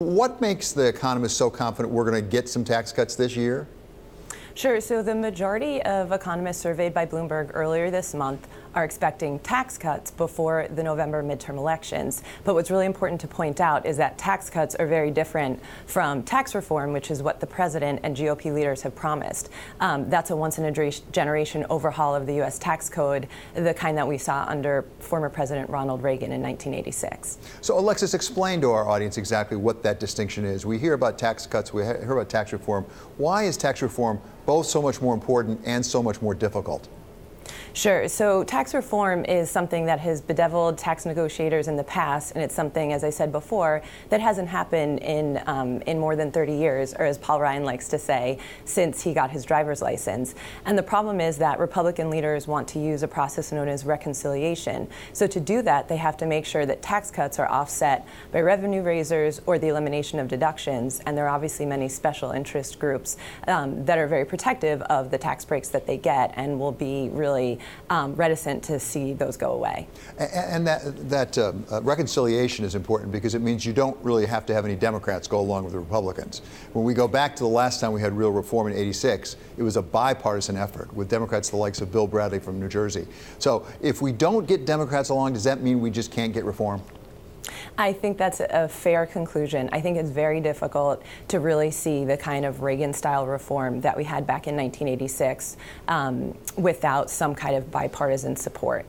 What makes the economists so confident we're going to get some tax cuts this year? Sure. So the majority of economists surveyed by Bloomberg earlier this month are expecting tax cuts before the November midterm elections. But what's really important to point out is that tax cuts are very different from tax reform, which is what the president and GOP leaders have promised. That's a once-in-a-generation overhaul of the U.S. tax code, the kind that we saw under former President Ronald Reagan in 1986. So, Alexis, explain to our audience exactly what that distinction is. We hear about tax cuts, we hear about tax reform. Why is tax reform both so much more important and so much more difficult? Sure. So tax reform is something that has bedeviled tax negotiators in the past, and it's something, as I said before, that hasn't happened in more than 30 years, or as Paul Ryan likes to say, since he got his driver's license. And the problem is that Republican leaders want to use a process known as reconciliation. So to do that, they have to make sure that tax cuts are offset by revenue raisers or the elimination of deductions. And there are obviously many special interest groups that are very protective of the tax breaks that they get and will be really reticent to see those go away. And that reconciliation is important because it means you don't really have to have any Democrats go along with the Republicans. When we go back to the last time we had real reform in '86, it was a bipartisan effort with Democrats the likes of Bill Bradley from New Jersey. So if we don't get Democrats along, does that mean we just can't get reform? I think that's a fair conclusion. I think it's very difficult to really see the kind of Reagan-style reform that we had back in 1986 without some kind of bipartisan support.